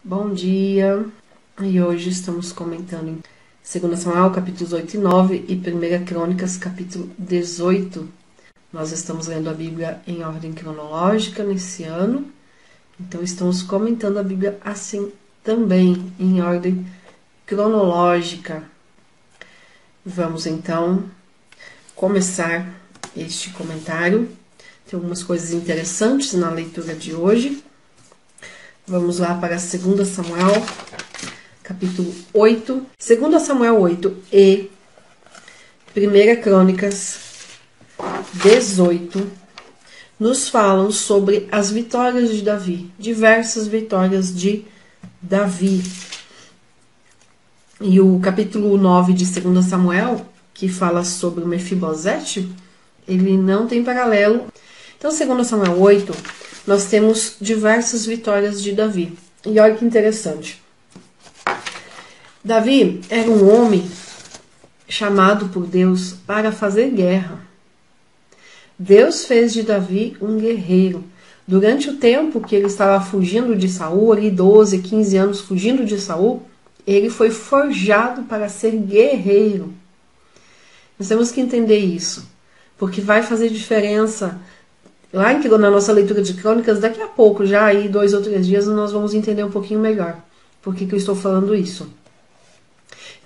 Bom dia, e hoje estamos comentando em 2 Samuel, capítulos 8 e 9 e 1 Crônicas, capítulo 18. Nós estamos lendo a Bíblia em ordem cronológica nesse ano, então estamos comentando a Bíblia assim também, em ordem cronológica. Vamos então começar este comentário. Tem algumas coisas interessantes na leitura de hoje. Vamos lá para 2 Samuel, capítulo 8. 2 Samuel 8 e 1 Crônicas 18 nos falam sobre as vitórias de Davi, diversas vitórias de Davi. E o capítulo 9 de 2 Samuel, que fala sobre o Mefibosete, ele não tem paralelo. Então, 2 Samuel 8, nós temos diversas vitórias de Davi. E olha que interessante. Davi era um homem chamado por Deus para fazer guerra. Deus fez de Davi um guerreiro. Durante o tempo que ele estava fugindo de Saul, ali 12, 15 anos fugindo de Saul, ele foi forjado para ser guerreiro. Nós temos que entender isso, porque vai fazer diferença. Lá na nossa leitura de crônicas, daqui a pouco, já aí 2 ou 3 dias, nós vamos entender um pouquinho melhor por que eu estou falando isso.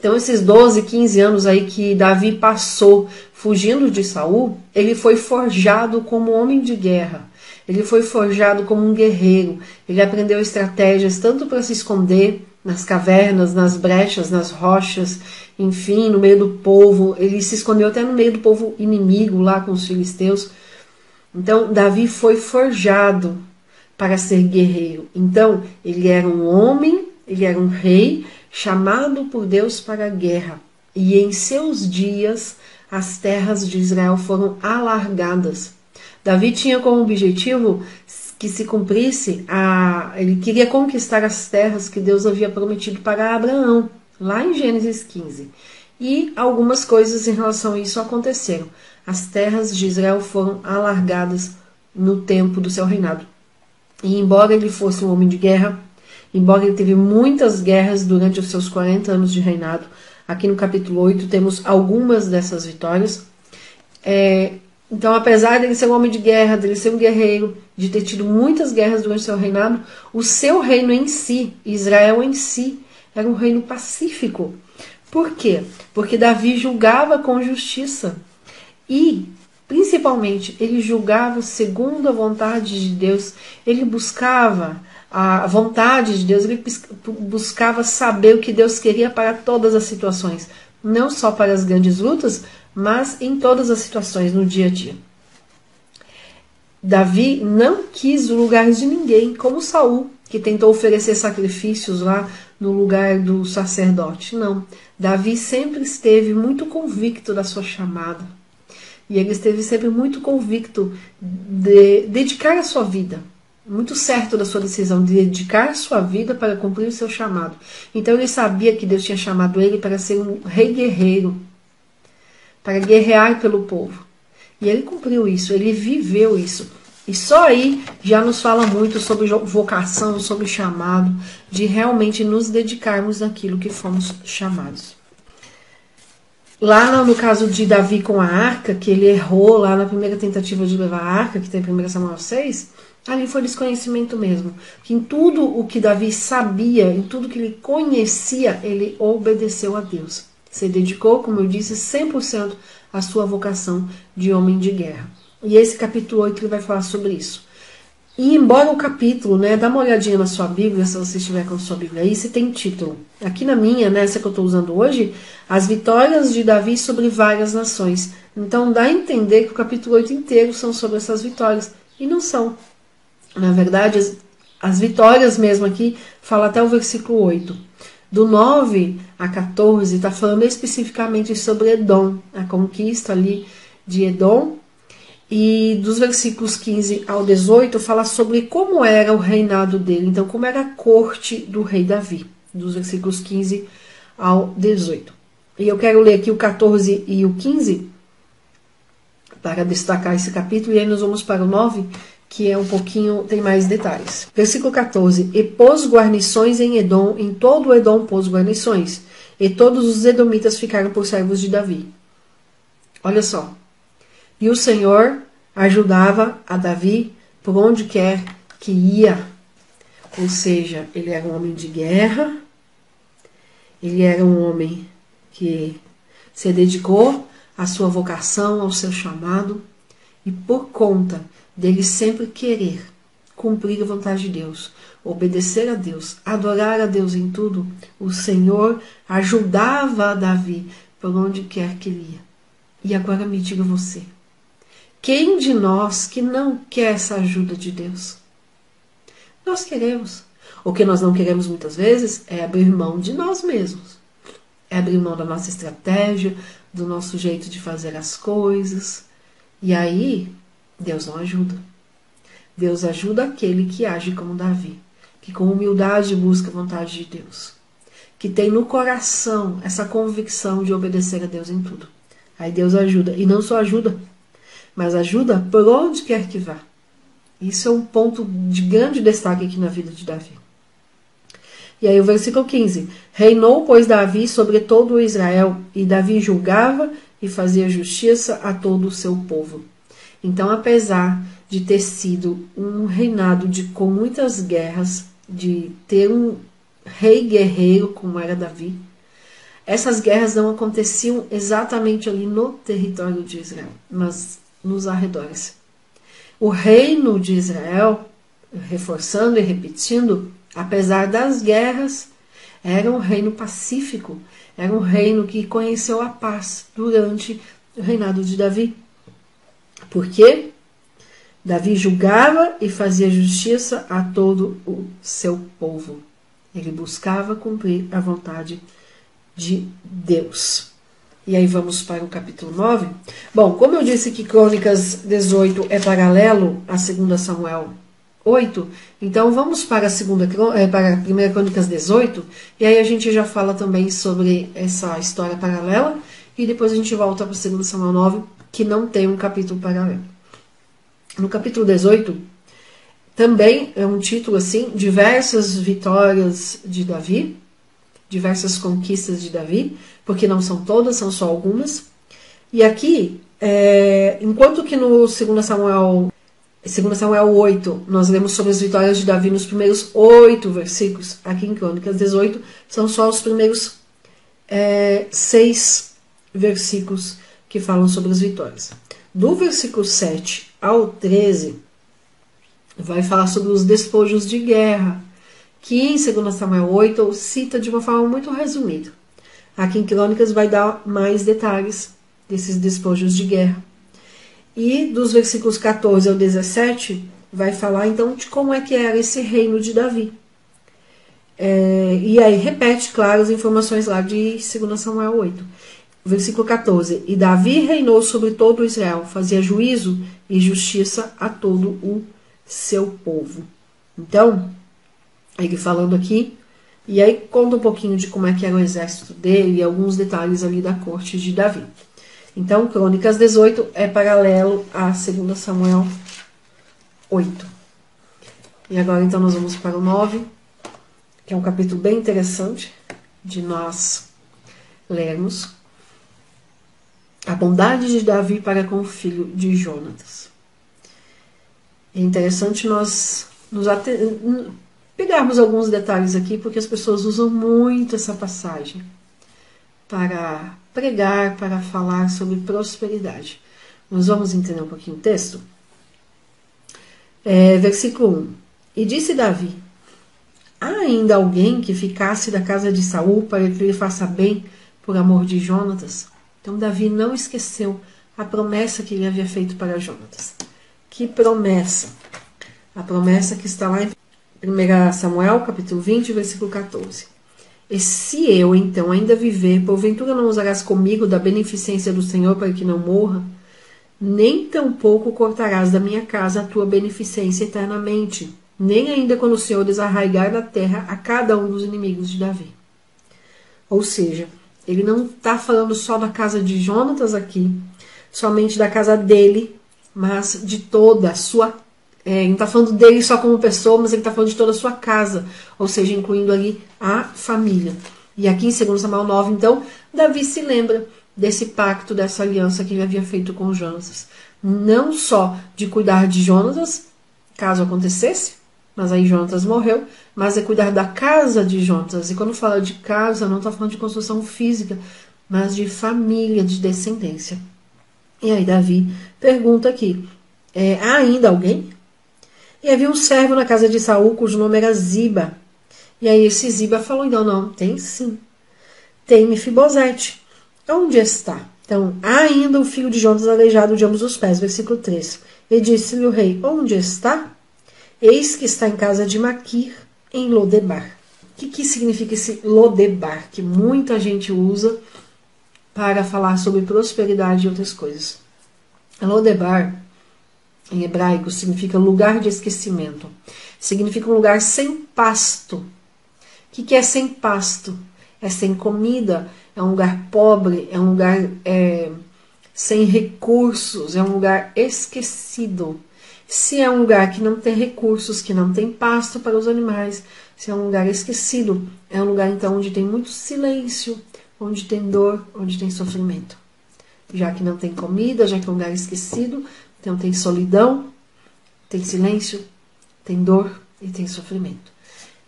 Então, esses 12, 15 anos aí que Davi passou fugindo de Saul, ele foi forjado como homem de guerra. Ele foi forjado como um guerreiro. Ele aprendeu estratégias tanto para se esconder nas cavernas, nas brechas, nas rochas, enfim, no meio do povo. Ele se escondeu até no meio do povo inimigo, lá com os filisteus. Então, Davi foi forjado para ser guerreiro. Então, ele era um homem, ele era um rei, chamado por Deus para a guerra. E em seus dias, as terras de Israel foram alargadas. Davi tinha como objetivo que se cumprisse, ele queria conquistar as terras que Deus havia prometido para Abraão, lá em Gênesis 15. E algumas coisas em relação a isso aconteceram. As terras de Israel foram alargadas no tempo do seu reinado. E embora ele fosse um homem de guerra, embora ele teve muitas guerras durante os seus 40 anos de reinado, aqui no capítulo 8 temos algumas dessas vitórias. Então, apesar dele ser um homem de guerra, dele ser um guerreiro, de ter tido muitas guerras durante o seu reinado, o seu reino em si, Israel em si, era um reino pacífico. Por quê? Porque Davi julgava com justiça. E, principalmente, ele julgava segundo a vontade de Deus. Ele buscava a vontade de Deus, ele buscava saber o que Deus queria para todas as situações. Não só para as grandes lutas, mas em todas as situações no dia a dia. Davi não quis o lugar de ninguém, como Saul, que tentou oferecer sacrifícios lá no lugar do sacerdote. Não. Davi sempre esteve muito convicto da sua chamada. E ele esteve sempre muito convicto de dedicar a sua vida, muito certo da sua decisão de dedicar a sua vida para cumprir o seu chamado. Então ele sabia que Deus tinha chamado ele para ser um rei guerreiro, para guerrear pelo povo. E ele cumpriu isso, ele viveu isso. E só aí já nos fala muito sobre vocação, sobre chamado, de realmente nos dedicarmos naquilo que fomos chamados. Lá no caso de Davi com a arca, que ele errou lá na primeira tentativa de levar a arca, que tem em 1 Samuel 6, ali foi desconhecimento mesmo. Que em tudo o que Davi sabia, em tudo que ele conhecia, ele obedeceu a Deus. Se dedicou, como eu disse, 100% à sua vocação de homem de guerra. E esse capítulo 8 ele vai falar sobre isso. E embora o capítulo, dá uma olhadinha na sua Bíblia, se você estiver com a sua Bíblia aí, se tem título. Aqui na minha, nessa que eu estou usando hoje, as vitórias de Davi sobre várias nações. Então dá a entender que o capítulo 8 inteiro são sobre essas vitórias. E não são. Na verdade, as vitórias mesmo aqui, fala até o versículo 8. Do 9 a 14, está falando especificamente sobre Edom, a conquista ali de Edom. E dos versículos 15 ao 18 fala sobre como era o reinado dele, então como era a corte do rei Davi, dos versículos 15 ao 18. E eu quero ler aqui o 14 e o 15 para destacar esse capítulo, e aí nós vamos para o 9 que é um pouquinho, tem mais detalhes. Versículo 14. E pôs guarnições em Edom, em todo o Edom pôs guarnições, e todos os edomitas ficaram por servos de Davi. Olha só. E o Senhor ajudava a Davi por onde quer que ia. Ou seja, ele era um homem de guerra, ele era um homem que se dedicou à sua vocação, ao seu chamado, e por conta dele sempre querer cumprir a vontade de Deus, obedecer a Deus, adorar a Deus em tudo, o Senhor ajudava a Davi por onde quer que ele ia. E agora me diga você, quem de nós que não quer essa ajuda de Deus? Nós queremos. O que nós não queremos muitas vezes é abrir mão de nós mesmos. É abrir mão da nossa estratégia, do nosso jeito de fazer as coisas. E aí, Deus não ajuda. Deus ajuda aquele que age como Davi, que com humildade busca a vontade de Deus, que tem no coração essa convicção de obedecer a Deus em tudo. Aí Deus ajuda. E não só ajuda, mas ajuda por onde quer que vá. Isso é um ponto de grande destaque aqui na vida de Davi. E aí o versículo 15. Reinou, pois, Davi sobre todo o Israel, e Davi julgava e fazia justiça a todo o seu povo. Então, apesar de ter sido um reinado com muitas guerras, de ter um rei guerreiro como era Davi, essas guerras não aconteciam exatamente ali no território de Israel, mas nos arredores. O reino de Israel, reforçando e repetindo, apesar das guerras, era um reino pacífico, era um reino que conheceu a paz durante o reinado de Davi. Por quê? Davi julgava e fazia justiça a todo o seu povo. Ele buscava cumprir a vontade de Deus. E aí vamos para o capítulo 9. Bom, como eu disse que Crônicas 18 é paralelo a 2 Samuel 8, então vamos para a 1 Crônicas 18, e aí a gente já fala também sobre essa história paralela, e depois a gente volta para 2 Samuel 9, que não tem um capítulo paralelo. No capítulo 18, também é um título assim, diversas vitórias de Davi, diversas conquistas de Davi, porque não são todas, são só algumas. E aqui, enquanto que no 2 Samuel 8, nós lemos sobre as vitórias de Davi nos primeiros 8 versículos, aqui em Crônicas 18, são só os primeiros 6 versículos que falam sobre as vitórias. Do versículo 7 ao 13, vai falar sobre os despojos de guerra, que em 2 Samuel 8 cita de uma forma muito resumida. Aqui em Crônicas vai dar mais detalhes desses despojos de guerra. E dos versículos 14 ao 17 vai falar então de como é que era esse reino de Davi. E aí repete, claro, as informações lá de 2 Samuel 8. Versículo 14. E Davi reinou sobre todo o Israel, fazia juízo e justiça a todo o seu povo. Então, ele falando aqui, e aí conta um pouquinho de como é que era o exército dele e alguns detalhes ali da corte de Davi. Então, Crônicas 18 é paralelo a 2 Samuel 8. E agora, então, nós vamos para o 9, que é um capítulo bem interessante de nós lermos. A bondade de Davi para com o filho de Jonatas. É interessante nós pegarmos alguns detalhes aqui, porque as pessoas usam muito essa passagem para pregar, para falar sobre prosperidade. Nós vamos entender um pouquinho o texto? Versículo 1. E disse Davi: há ainda alguém que ficasse da casa de Saul para que lhe faça bem por amor de Jonatas? Então Davi não esqueceu a promessa que ele havia feito para Jonatas. Que promessa? A promessa que está lá em 1 Samuel, capítulo 20, versículo 14. E se eu, então, ainda viver, porventura não usarás comigo da beneficência do Senhor para que não morra? Nem tampouco cortarás da minha casa a tua beneficência eternamente, nem ainda quando o Senhor desarraigar da terra a cada um dos inimigos de Davi. Ou seja, ele não está falando só da casa de Jonatas aqui, somente da casa dele, mas de toda a sua ele não está falando dele só como pessoa, mas ele está falando de toda a sua casa, ou seja, incluindo ali a família. E aqui em 2 Samuel 9, então, Davi se lembra desse pacto, dessa aliança que ele havia feito com Jonatas. Não só de cuidar de Jonatas, caso acontecesse, mas aí Jonatas morreu, mas é cuidar da casa de Jonatas. E quando fala de casa, não está falando de construção física, mas de família, de descendência. E aí Davi pergunta aqui, há ainda alguém? E havia um servo na casa de Saul, cujo nome era Ziba. E aí esse Ziba falou, não, tem sim. Tem Mefibosete. Onde está? Então, há ainda o filho de Jonatas aleijado de ambos os pés. Versículo 3. E disse-lhe o rei, onde está? Eis que está em casa de Maquir, em Lodebar. O que significa esse Lodebar? Que muita gente usa para falar sobre prosperidade e outras coisas. Lodebar, em hebraico, significa lugar de esquecimento. Significa um lugar sem pasto. O que é sem pasto? É sem comida, é um lugar pobre, é um lugar sem recursos, é um lugar esquecido. Se é um lugar que não tem recursos, que não tem pasto para os animais, se é um lugar esquecido, é um lugar então onde tem muito silêncio, onde tem dor, onde tem sofrimento. Já que não tem comida, já que é um lugar esquecido, então tem solidão, tem silêncio, tem dor e tem sofrimento.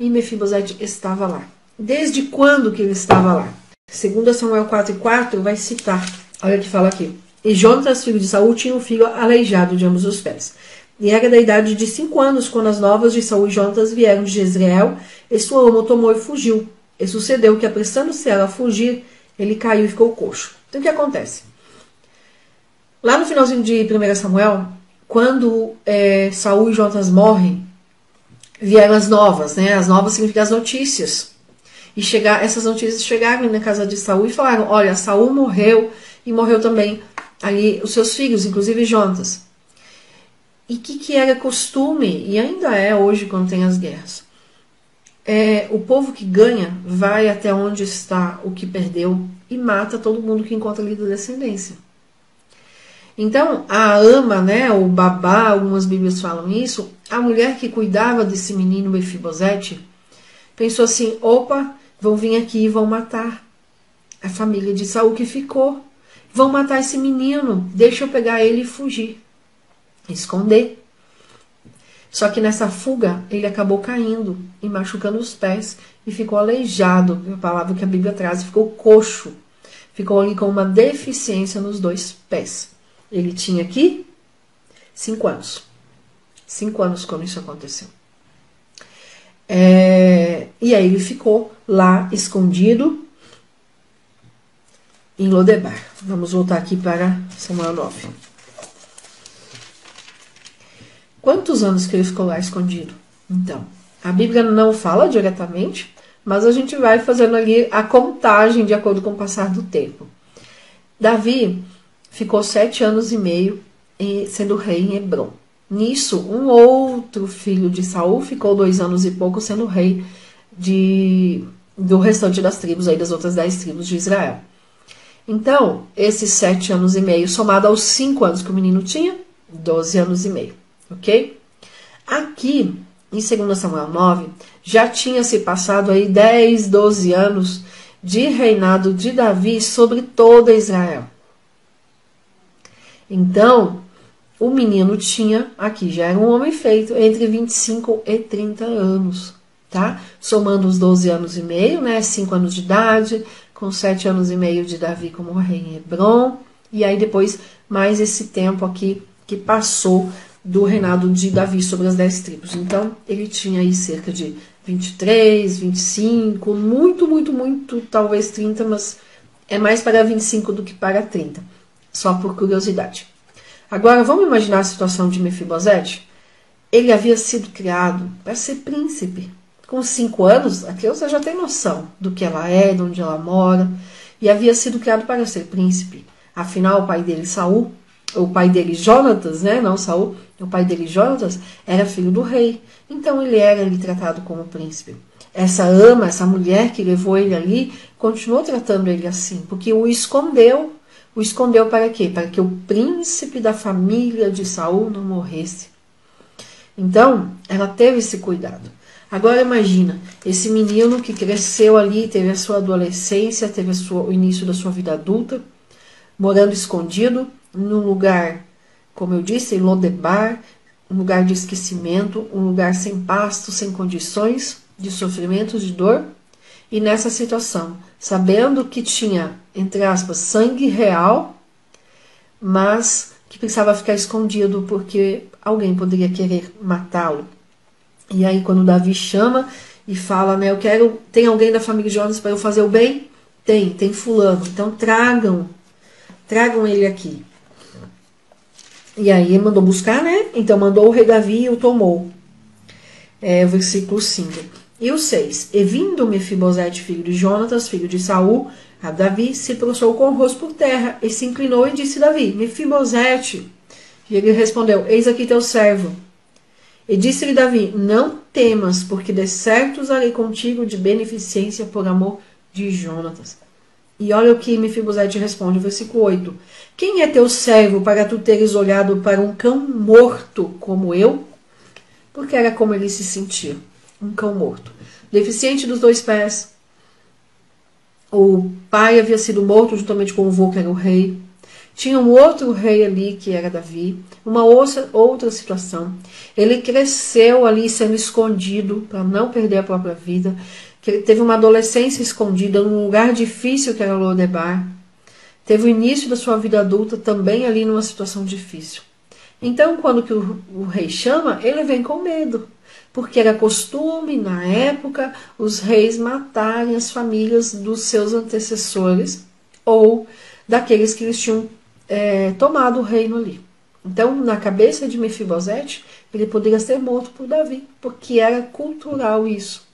E Mefibosete estava lá. Desde quando que ele estava lá? 2 Samuel 4:4 vai citar. Olha o que fala aqui. E Jonatas, filho de Saul, tinha um filho aleijado de ambos os pés. E era da idade de 5 anos, quando as novas de Saul e Jonatas vieram de Jezreel, e sua ama o tomou e fugiu. E sucedeu que, apressando-se ela a fugir, ele caiu e ficou coxo. Então o que acontece? Lá no finalzinho de 1 Samuel, quando Saul e Jonatas morrem, vieram as novas, né? As novas significam as notícias. E essas notícias chegaram na casa de Saul e falaram, olha, Saul morreu e morreu também ali os seus filhos, inclusive Jonatas. E o que era costume, e ainda é hoje quando tem as guerras? O povo que ganha vai até onde está o que perdeu e mata todo mundo que encontra ali da descendência. Então, a ama, né, o babá, algumas bíblias falam isso, a mulher que cuidava desse menino Mefibosete, pensou assim, opa, vão vir aqui e vão matar a família de Saul que ficou. Vão matar esse menino, deixa eu pegar ele e fugir. Esconder. Só que nessa fuga, ele acabou caindo e machucando os pés e ficou aleijado, a palavra que a Bíblia traz, ficou coxo. Ficou ali com uma deficiência nos 2 pés. Ele tinha aqui 5 anos. 5 anos quando isso aconteceu. E aí ele ficou lá escondido em Lodebar. Vamos voltar aqui para Samuel 9. Quantos anos que ele ficou lá escondido? Então, a Bíblia não fala diretamente, mas a gente vai fazendo ali a contagem de acordo com o passar do tempo. Davi ficou 7 anos e meio sendo rei em Hebrom. Nisso, um outro filho de Saul ficou 2 anos e pouco sendo rei do restante das tribos, aí das outras 10 tribos de Israel. Então, esses 7 anos e meio, somado aos 5 anos que o menino tinha, 12 anos e meio, ok? Aqui, em 2 Samuel 9, já tinha se passado aí 10, 12 anos de reinado de Davi sobre toda Israel. Então, o menino tinha, aqui já era um homem feito, entre 25 e 30 anos, tá? Somando os 12 anos e meio, né? 5 anos de idade, com 7 anos e meio de Davi como rei em Hebrom, e aí depois mais esse tempo aqui que passou do reinado de Davi sobre as 10 tribos. Então, ele tinha aí cerca de 23, 25, muito, talvez 30, mas é mais para 25 do que para 30, só por curiosidade. Agora, vamos imaginar a situação de Mefibosete? Ele havia sido criado para ser príncipe. Com 5 anos, aqui você já tem noção do que ela é, de onde ela mora, e havia sido criado para ser príncipe. Afinal, o pai dele, Saul, o pai dele, Jonatas, né? Não Saul, o pai dele, Jonatas, era filho do rei. Então, ele era ali tratado como príncipe. Essa ama, essa mulher que levou ele ali, continuou tratando ele assim, porque o escondeu. O escondeu para quê? Para que o príncipe da família de Saul não morresse. Então, ela teve esse cuidado. Agora imagina, esse menino que cresceu ali, teve a sua adolescência, teve o início da sua vida adulta, morando escondido, num lugar, como eu disse, em Lodebar, um lugar de esquecimento, um lugar sem pasto, sem condições, de sofrimento, de dor, e nessa situação, sabendo que tinha, entre aspas, sangue real, mas que precisava ficar escondido porque alguém poderia querer matá-lo. E aí quando Davi chama e fala, né, eu quero, tem alguém da família de Jonas para eu fazer o bem? Tem fulano, então tragam ele aqui. E aí ele mandou buscar, né? Então mandou o rei Davi e o tomou. Versículo 5. E o 6. E vindo Mefibosete, filho de Jonatas, filho de Saul, a Davi, se prostrou com o rosto por terra, e se inclinou e disse Davi, Mefibosete. E ele respondeu, eis aqui teu servo. E disse-lhe Davi, não temas, porque de certo usarei contigo de beneficência por amor de Jonatas. E olha o que Mefibosete responde, versículo 8. Quem é teu servo para tu teres olhado para um cão morto como eu? Porque era como ele se sentia, um cão morto. Deficiente dos 2 pés. O pai havia sido morto juntamente com o avô, que era o rei. Tinha um outro rei ali, que era Davi. Uma outra situação. Ele cresceu ali sendo escondido para não perder a própria vida. Ele teve uma adolescência escondida num lugar difícil que era Lodebar. Teve o início da sua vida adulta também ali numa situação difícil. Então, quando que o rei chama, ele vem com medo. Porque era costume, na época, os reis matarem as famílias dos seus antecessores ou daqueles que eles tinham tomado o reino ali. Então, na cabeça de Mefibosete, ele poderia ser morto por Davi, porque era cultural isso.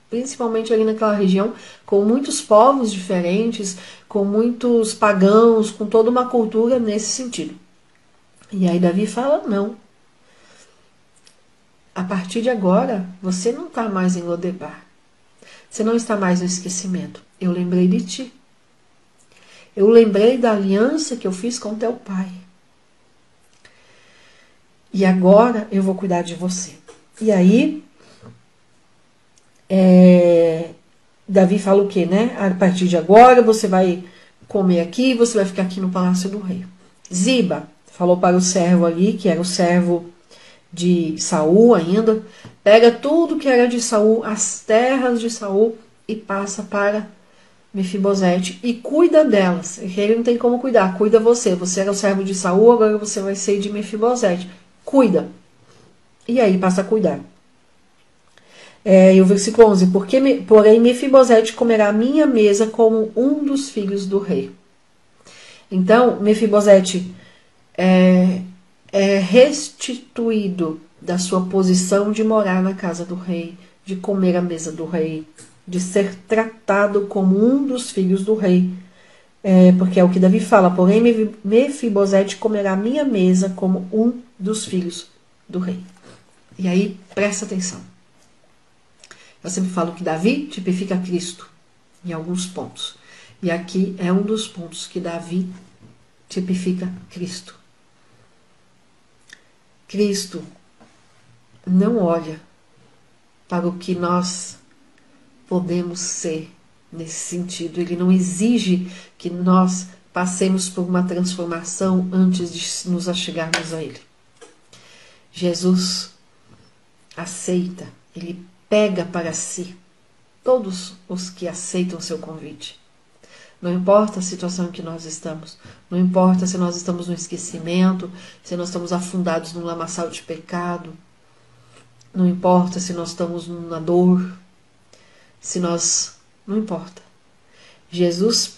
Principalmente ali naquela região, com muitos povos diferentes, com muitos pagãos, com toda uma cultura nesse sentido. E aí Davi fala, não. A partir de agora, você não está mais em Lodebar. Você não está mais no esquecimento. Eu lembrei de ti. Eu lembrei da aliança que eu fiz com teu pai. E agora eu vou cuidar de você. E aí, Davi fala o quê, né? A partir de agora você vai comer aqui, você vai ficar aqui no palácio do rei. Ziba falou para o servo ali, que era o servo de Saul ainda, pega tudo que era de Saul, as terras de Saul, e passa para Mefibosete e cuida delas. Ele não tem como cuidar, cuida você. Você era o servo de Saul, agora você vai ser de Mefibosete. Cuida. E aí passa a cuidar. E o versículo 11, porém Mefibosete comerá a minha mesa como um dos filhos do rei. Então, Mefibosete é restituído da sua posição de morar na casa do rei, de comer a mesa do rei, de ser tratado como um dos filhos do rei. Porque é o que Davi fala, porém Mefibosete comerá a minha mesa como um dos filhos do rei. E aí, presta atenção. Eu sempre falo que Davi tipifica Cristo em alguns pontos. E aqui é um dos pontos que Davi tipifica Cristo. Cristo não olha para o que nós podemos ser nesse sentido. Ele não exige que nós passemos por uma transformação antes de nos achegarmos a Ele. Jesus aceita, Ele pega para si todos os que aceitam seu convite. Não importa a situação em que nós estamos, não importa se nós estamos no esquecimento, se nós estamos afundados num lamaçal de pecado, não importa se nós estamos na dor, não importa. Jesus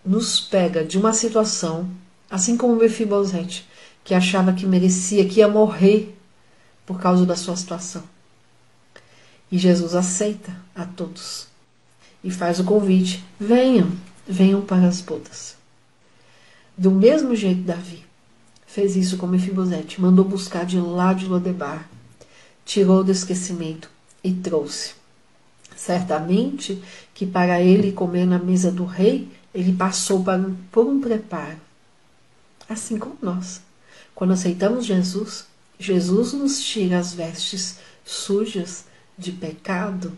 nos pega de uma situação, assim como Mefibosete, que achava que merecia, que ia morrer por causa da sua situação. E Jesus aceita a todos. E faz o convite, venham para as bodas. Do mesmo jeito, Davi fez isso com Mefibosete, mandou buscar de lá de Lodebar, tirou do esquecimento e trouxe. Certamente que para ele comer na mesa do rei, ele passou por um preparo. Assim como nós. Quando aceitamos Jesus, Jesus nos tira as vestes sujas de pecado,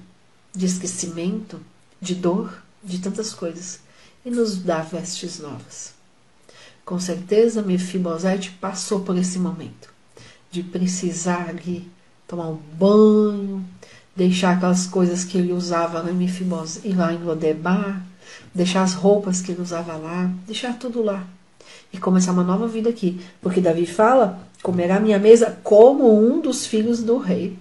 de esquecimento, de dor, de tantas coisas, e nos dá vestes novas. Com certeza, Mefibosete passou por esse momento de precisar ali tomar um banho, deixar aquelas coisas que ele usava lá em Mefibosete, lá em Lodebar, deixar as roupas que ele usava lá, deixar tudo lá e começar uma nova vida aqui. Porque Davi fala, comerá minha mesa como um dos filhos do rei.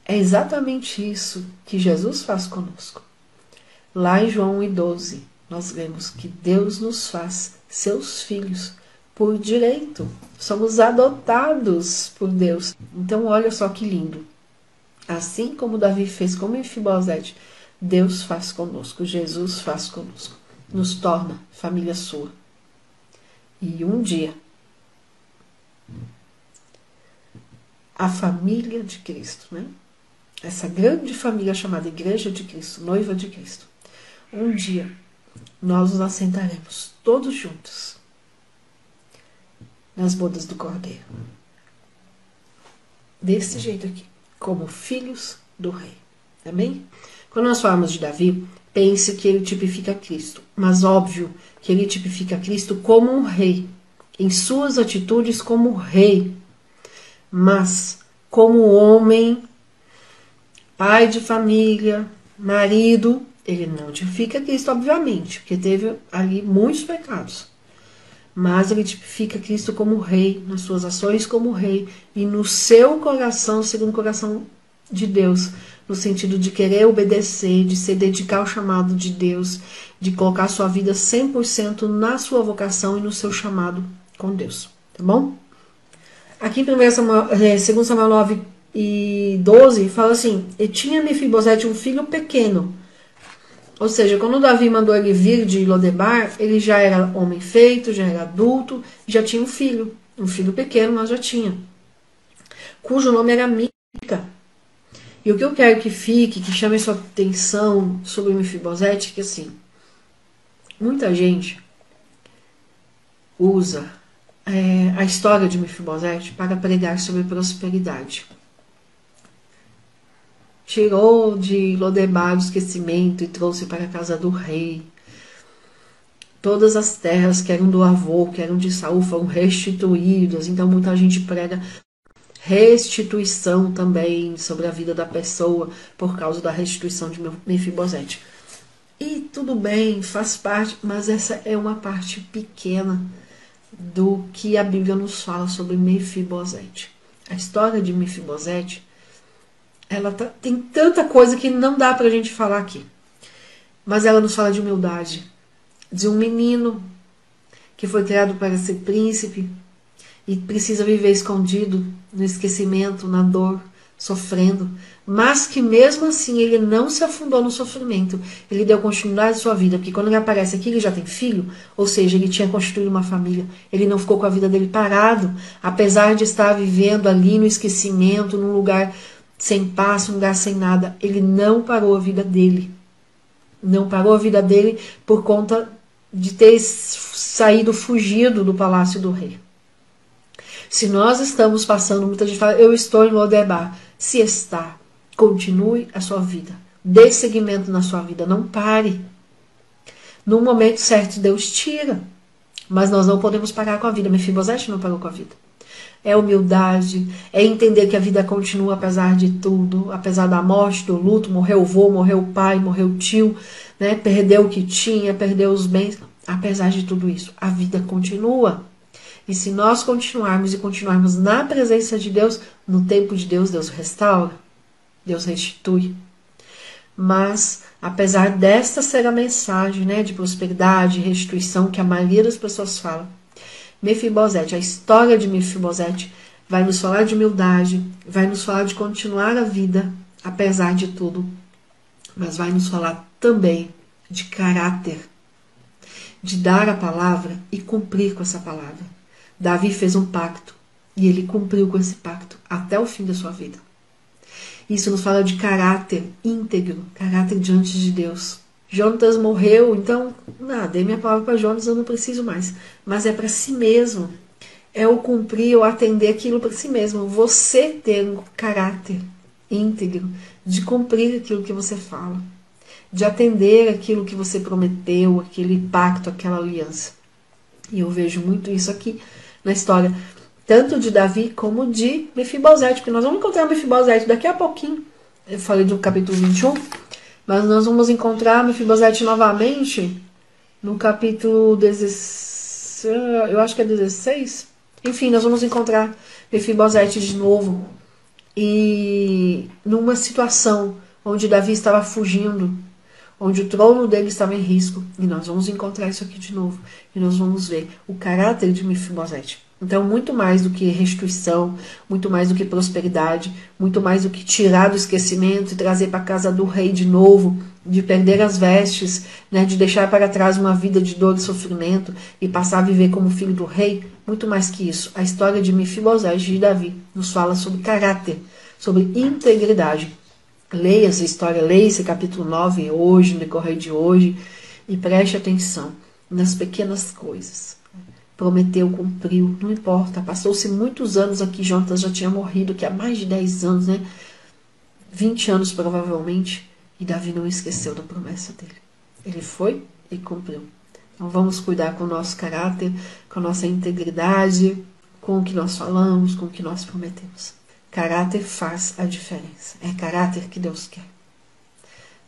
É exatamente isso que Jesus faz conosco. Lá em João 1:12, nós vemos que Deus nos faz seus filhos por direito. Somos adotados por Deus. Então olha só que lindo. Assim como Davi fez com Mefibosete, Deus faz conosco, Jesus faz conosco. Nos torna família sua. E um dia, a família de Cristo, né? Essa grande família chamada Igreja de Cristo, Noiva de Cristo, um dia nós nos assentaremos todos juntos nas bodas do Cordeiro. Desse jeito aqui, como filhos do rei. Amém? Quando nós falamos de Davi, pense que ele tipifica Cristo, mas óbvio que ele tipifica Cristo como um rei, em suas atitudes como rei, mas como homem, pai de família, marido, ele não tipifica Cristo, obviamente, porque teve ali muitos pecados. Mas ele tipifica Cristo como rei, nas suas ações como rei, e no seu coração, segundo o coração de Deus, no sentido de querer obedecer, de se dedicar ao chamado de Deus, de colocar sua vida 100% na sua vocação e no seu chamado com Deus. Tá bom? Aqui em 2 Samuel 9:12 fala assim, e tinha Mefibosete um filho pequeno. Ou seja, quando Davi mandou ele vir de Lodebar, ele já era homem feito, já era adulto, já tinha um filho pequeno, mas já tinha, cujo nome era Mica. E o que eu quero que fique, que chame sua atenção sobre Mefibosete, é que assim, muita gente usa a história de Mefibosete para pregar sobre prosperidade. Tirou de Lodebar o esquecimento e trouxe para a casa do rei. Todas as terras que eram do avô, que eram de Saul, foram restituídas. Então muita gente prega restituição também sobre a vida da pessoa por causa da restituição de Mefibosete. E tudo bem, faz parte, mas essa é uma parte pequena do que a Bíblia nos fala sobre Mefibosete. A história de Mefibosete, ela tem tanta coisa que não dá pra gente falar aqui. Mas ela nos fala de humildade, de um menino que foi criado para ser príncipe e precisa viver escondido, no esquecimento, na dor, sofrendo, mas que mesmo assim ele não se afundou no sofrimento, ele deu continuidade à sua vida, porque quando ele aparece aqui ele já tem filho, ou seja, ele tinha constituído uma família, ele não ficou com a vida dele parado, apesar de estar vivendo ali no esquecimento, num lugar sem paz, num lugar sem nada, ele não parou a vida dele, não parou a vida dele por conta de ter saído fugido do palácio do rei. Se nós estamos passando, muita gente fala, eu estou em Lodebar. Se está, continue a sua vida. Dê seguimento na sua vida, não pare. No momento certo, Deus tira. Mas nós não podemos parar com a vida. Mefibosete não parou com a vida. É humildade, é entender que a vida continua apesar de tudo, apesar da morte, do luto, morreu o vô, morreu o pai, morreu o tio, né? Perdeu o que tinha, perdeu os bens. Apesar de tudo isso, a vida continua. E se nós continuarmos na presença de Deus, no tempo de Deus, Deus restaura, Deus restitui. Mas, apesar desta ser a mensagem, né, de prosperidade, restituição, que a maioria das pessoas fala, Mefibosete, a história de Mefibosete, vai nos falar de humildade, vai nos falar de continuar a vida, apesar de tudo, mas vai nos falar também de caráter, de dar a palavra e cumprir com essa palavra. Davi fez um pacto e ele cumpriu com esse pacto até o fim da sua vida. Isso nos fala de caráter íntegro, caráter diante de Deus. Jonatas morreu, então, dei minha palavra para Jonatas, eu não preciso mais. Mas é para si mesmo. é o cumprir ou atender aquilo para si mesmo. Você ter um caráter íntegro de cumprir aquilo que você fala, de atender aquilo que você prometeu, aquele pacto, aquela aliança. E eu vejo muito isso aqui na história, tanto de Davi como de Mefibosete, porque nós vamos encontrar Mefibosete daqui a pouquinho. Eu falei do capítulo 21, mas nós vamos encontrar Mefibosete novamente no capítulo 16, eu acho que é 16. Enfim, nós vamos encontrar Mefibosete de novo, e numa situação onde Davi estava fugindo, onde o trono dele estava em risco. E nós vamos encontrar isso aqui de novo. E nós vamos ver o caráter de Mefibosete. Então, muito mais do que restituição, muito mais do que prosperidade, muito mais do que tirar do esquecimento e trazer para a casa do rei de novo, de perder as vestes, né, de deixar para trás uma vida de dor e sofrimento e passar a viver como filho do rei, muito mais que isso. A história de Mefibosete e de Davi nos fala sobre caráter, sobre integridade. Leia essa história, leia esse capítulo 9 hoje, no decorrer de hoje, e preste atenção nas pequenas coisas. Prometeu, cumpriu, não importa. Passou-se muitos anos aqui, Jonatas já tinha morrido aqui há mais de 10 anos, né? 20 anos provavelmente, e Davi não esqueceu da promessa dele. Ele foi e cumpriu. Então vamos cuidar com o nosso caráter, com a nossa integridade, com o que nós falamos, com o que nós prometemos. Caráter faz a diferença. É caráter que Deus quer.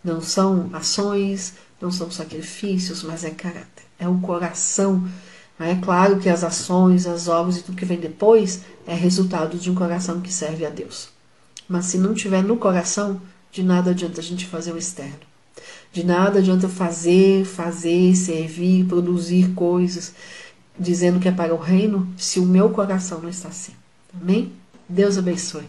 Não são ações, não são sacrifícios, mas é caráter. É o coração. É claro que as ações, as obras e tudo que vem depois é resultado de um coração que serve a Deus. Mas se não tiver no coração, de nada adianta a gente fazer o externo. De nada adianta fazer, servir, produzir coisas, dizendo que é para o reino, se o meu coração não está assim. Amém? Deus abençoe.